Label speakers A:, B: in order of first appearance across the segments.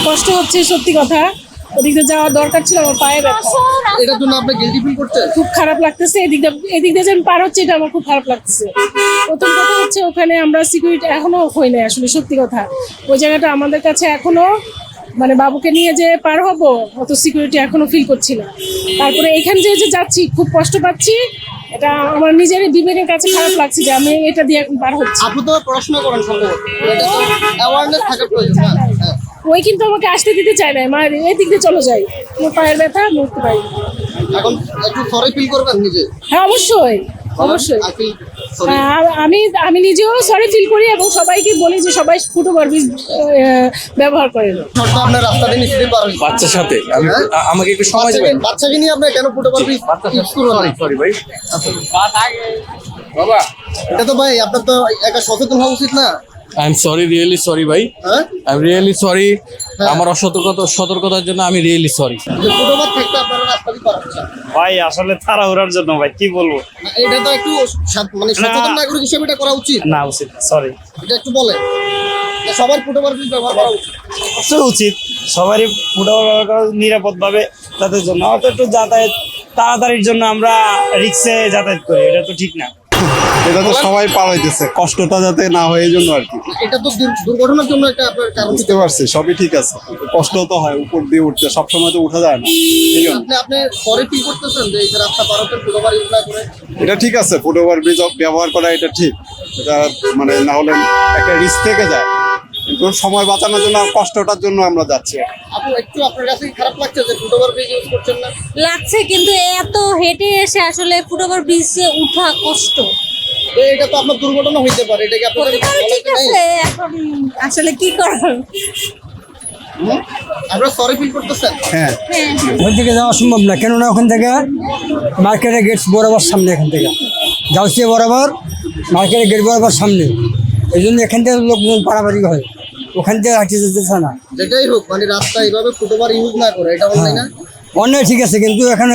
A: কষ্ট হচ্ছে সত্যি কথা। ওদিকে যাওয়ার দরকার ছিল, আমার পায়ে ব্যথা।
B: এটার জন্য আপনি গিল্টি ফিল করছেন?
A: খুব খারাপ লাগতেছে, এদিক দিয়ে যে আমি পার হচ্ছে এটা আমার খুব খারাপ লাগতেছে। প্রথম কথা হচ্ছে ওখানে আমরা সিকিউরিটি এখনো হই নাই, আসলে সত্যি কথা। ওই জায়গাটা আমাদের কাছে এখনো মানে বাবুকে নিয়ে যে পার হবো অত সিকিউরিটি এখনো ফিল করছি না। তারপরে এখান যে যে যাচ্ছি খুব কষ্ট পাচ্ছি, এটা আমার নিজেরই বিবেকের কাছে খারাপ লাগছে যে আমি এটা দিয়ে এখন পার হচ্ছি।
B: আপনি তো পড়াশোনা করেন সম্ভবত, এটা তো অ্যাওয়ারনেস থাকা প্রয়োজন না? হ্যাঁ।
A: ওই কিন্তু আমাকে আসতে দিতে চায় না, মা এই দিক দিয়ে চলে যাই, আমার পায়ের ব্যথা নড়তে পারি।
B: এখন একটু সরি ফিল করবেন নিজে?
A: হ্যাঁ অবশ্যই অবশ্যই।
B: I feel sorry.
A: আমি নিজেও সরি ফিল করি এবং সবাইকে বলি যে সবাই ফুট ওভারব্রিজ ব্যবহার করেন।
B: শর্ত আপনার রাস্তাটা নিশ্চয়ই পার হয়েছে।
C: বাচ্চার সাথে আমাকে একটু সময় দেবেন।
B: বাচ্চাকে নিয়ে আপনি কেন ফুট ওভারব্রিজ ইউজ করবেন?
C: সরি ভাই বাবা,
B: এটা তো ভাই আপনার তো একটা সচেতন হওয়া উচিত না?
C: I am sorry, really sorry ভাই,
B: হ্যাঁ,
C: আই এম রিয়েলি সরি। আমার সতর্কতার জন্য আমি রিয়েলি সরি।
B: যে ফুট ওভার থাকতে আপনারা রাস্তা দিয়ে পার হচ্ছেন।
D: ভাই আসলে তাড়াহুড়ার জন্য ভাই কি বলবো,
B: এটা তো একটু মানে সচেতন নাগরিক হিসেবে এটা করা উচিত
D: না উচিত, সরি।
B: এটা একটু বলেন যে সবার ফুট ওভারব্রিজ ব্যবহার করা উচিত।
D: অবশ্যই উচিত, সবারই ফুটবল ব্যবহার করা নিরাপদ ভাবে যাতায়াতের জন্য। হয়তো একটু যাতায়াত তাড়াতাড়ির জন্য আমরা রিক্সে যাতায়াত করি, এটা তো ঠিক না।
E: এটা তো সবাই পার হইতেছে, কষ্টটা যাতে না হয় এই জন্য আর কি।
B: এটা তো দুর্ঘটনার জন্য একটা আপনার কারণ।
E: বুঝতে পারছি, সবই ঠিক আছে, কষ্ট তো হয় উপর দিয়ে উঠতে, সবসময় তো উঠা যায় না। এই জন্য
B: আপনি সরি ফিল করতেছেন যে এই যে রাস্তা পার হতে ফুট ওভার ইউজ না করে?
E: এটা ঠিক আছে, ফুট ওভার ব্রিজ ব্যবহার করা এটা ঠিক। এটা মানে না হলে একটা রিস্ক থেকে যায়, কিন্তু সময় বাঁচানোর জন্য কষ্টটার জন্য আমরা যাচ্ছি।
B: আপু একটু আপনার কাছে কি খারাপ লাগছে যে ফুট ওভার ব্রিজ ইউজ করছেন না?
F: লাগছে, কিন্তু এত হেঁটে এসে আসলে ফুটওভার ব্রিজে উঠা কষ্ট।
B: এটা তো আপনার দুর্ঘটনা হইতে পারে, এটা কি আপনাদের
F: ঠিক আছে, এখন আসলে কি করার।
B: আপনারা সরি ফিল করতেছেন?
E: হ্যাঁ,
G: ওখান থেকে যাওয়া সম্ভব না, কেননা ওখান থেকে মার্কেটের গেট বরাবর সামনে, এখান থেকে গাউসিয়া বরাবর মার্কেটের গেট বরাবর সামনে। এই জন্য এখান থেকে লোকজন পারাপারি হয়, ওখান থেকে হাঁটিয়ে যেতেছে না।
B: যেটাই হোক মানে রাস্তা এইভাবে ফুট ওভার ইউজ না করে এটা অন্যায় না?
G: অন্যায় ঠিক আছে, কিন্তু এখানে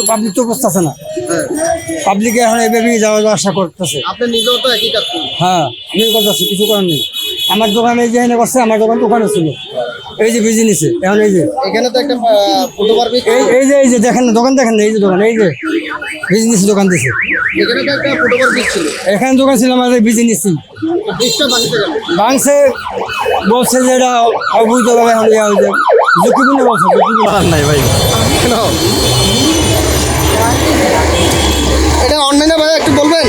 G: পাবলিক তো বসতেছে না,
B: হ্যাঁ,
G: পাবলিকে এখন এইভাবে যাওয়া আসা করতেছে।
B: আপনি নিজেও তো একই কাজ করুন।
G: হ্যাঁ, আমি করতেছি, কিছু করার নেই। আমার দোকানে যে এনে করছে, আমার দোকান ওখানে ছিল, এই যে বিজনেসে এখন এই যে
B: এখানে তো একটা ফুট ওভার ব্রিজ,
G: এই যে দেখেন দোকান, দেখেন এই যে দোকান, এই যে বিজনেস দোকান দিছে,
B: এখানে তো একটা ফুট ওভার ব্রিজ ছিল,
G: এখানে দোকান ছিল আমাদের বিজনেস।
B: ব্রিজটা ভাঙতে গেল।
G: বাংসে বলছে যে এটা অবৈধভাবে এখন ইয়া হয়েছে, ঝুঁকিপূর্ণ বলছে, ঝুঁকিপূর্ণ নাই ভাই।
B: কেন এটা অন্যায় না ভাই, একটু বলবেন?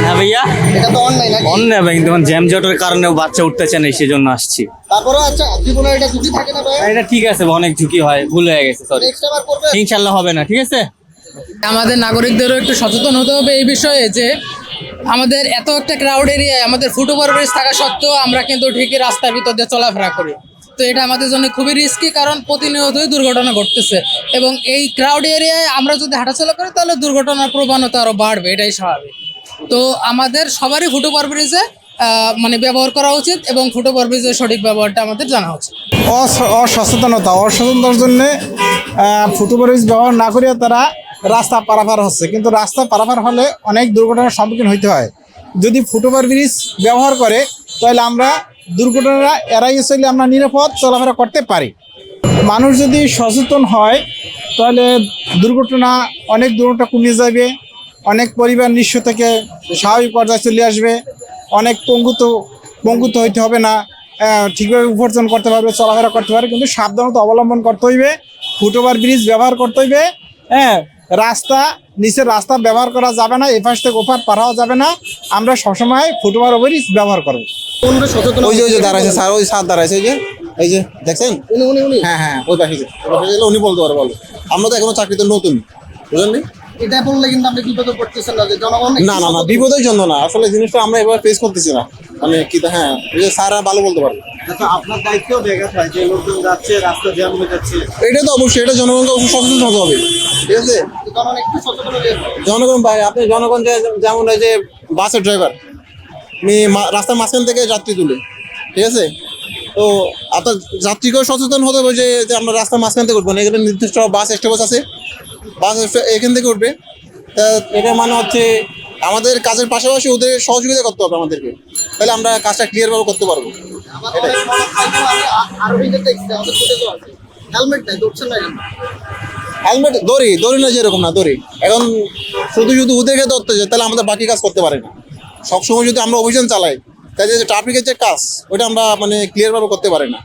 H: হ্যাঁ ভাইয়া,
B: এটা তো অন্যায় না?
H: অন্যায় ভাই, কিন্তু জ্যাম জটের কারণে বাচ্চা উঠতেছে না, সেজন্য আসছি।
B: তারপরে আচ্ছা জীবনে এটা ঝুঁকি থাকে না ভাই?
H: এটা ঠিক আছে, অনেক ঝুঁকি হয়, ভুল হয়ে গেছে, সরি।
B: নেক্সট আবার করবেন?
H: ইনশাল্লাহ হবে না, ঠিক আছে।
I: আমাদের নাগরিকদেরও একটু সচেতন হতে হবে এই বিষয়ে যে আমাদের এত একটা ক্রাউড এরিয়ায় আমাদের ফুট ওভারব্রিজ থাকা সত্ত্বেও আমরা কিন্তু ঠিকই রাস্তার ভিতর দিয়ে চলাফেরা করি। তো এটা আমাদের জন্য খুবই রিস্কি, কারণ প্রতিনিয়তই দুর্ঘটনা ঘটতেছে এবং এই ক্রাউড এরিয়ায় আমরা যদি হাঁটাচলা করি তাহলে দুর্ঘটনার প্রবণতা আরও বাড়বে, এটাই স্বাভাবিক। তো আমাদের সবারই ফুট ওভারব্রিজে মানে ব্যবহার করা উচিত এবং ফুট ওভারব্রিজের সঠিক ব্যবহারটা আমাদের জানা উচিত।
J: অসচেতনতার জন্য ফুট ওভারব্রিজ ব্যবহার না করিয়া তারা রাস্তা পারাপার হচ্ছে, কিন্তু রাস্তা পারাপার হলে অনেক দুর্ঘটনার সম্মুখীন হইতে হয়। যদি ফুট ওভারব্রিজ ব্যবহার করে তাহলে আমরা দুর্ঘটনা এড়াইয়ে চলে আমরা নিরাপদ চলাফেরা করতে পারি। মানুষ যদি সচেতন হয় তাহলে অনেক দুর্ঘটনা কমে যাবে, অনেক পরিবার নিঃস্ব থেকে স্বাভাবিক পর্যায়ে চলে আসবে, অনেক পঙ্গুত্ব হইতে হবে না, ঠিকভাবে উপার্জন করতে পারবে, চলাফেরা করতে পারবে। কিন্তু সাবধানতা অবলম্বন করতে হইবে, ফুট ওভারব্রিজ ব্যবহার করতে হইবে। হ্যাঁ, নিচের রাস্তা ব্যবহার করা যাবে না, এপাশ থেকে ওপার পার হওয়া যাবে না। আমরা সবসময় ফুট ওভারব্রিজ ব্যবহার করবো।
E: ওই যে দাঁড়াইছে স্যার, ওই স্যার দাঁড়াইছে, এই যে দেখছেন? হ্যাঁ, ওই পাশে উনি বলতে পারে, বলো। আমরা তো এখনো চাকরিতে নতুন, বুঝলেন?
B: এটা বললে কিন্তু আপনি বিপদে পড়তেছেন না, যে জনগণ
E: না বিপদের জন্য না, আসলে জিনিসটা আমরা এবার ফেস করতেছি না, মানে কি। হ্যাঁ, স্যার ভালো বলতে পারবে।
J: আপনার দায়িত্ব দেখা যায় যে লোকজন যাচ্ছে, রাস্তা জ্যাম হয়ে যাচ্ছে,
E: এটা তো অবশ্যই, এটা জনগণকে অবশ্যই সচেতন হতে হবে, ঠিক আছে?
B: জনগণ একটু সচেতন হলে
E: জনগণ ভাই, আপনি জনগণ যেমন এই যে বাসের ড্রাইভার, উনি রাস্তার মাঝখান থেকে যাত্রী তুলে, ঠিক আছে? তো আপনার যাত্রীকেও সচেতন হতে হবে যে আমরা রাস্তার মাঝখান থেকে উঠবো না, এখানে নির্দিষ্ট বাস স্টপেজ আছে, বাস এখান থেকে উঠবে। তা এটা মানে হচ্ছে আমাদের কাজের পাশাপাশি ওদের সহযোগিতা করতে হবে আমাদেরকে, তাহলে আমরা কাজটা ক্লিয়ারভাবে করতে পারবো।
B: আবার অনেক মানুষ হয়তো আমি আরোহীদের দেখছি আমাদের ফুটেজও আছে হেলমেট নাই ধরছেন না কেন?
E: হেলমেট দড়ি না যেরকম না দড়ি এখন শুধু শুধু ওদেরকে ধরতে যায় তাহলে আমাদের বাকি কাজ করতে পারে না। সবসময় যদি আমরা অভিযান চালাই তাহলে যে ট্রাফিকের যে কাজ ওটা আমরা মানে ক্লিয়ারভাবে করতে পারি না।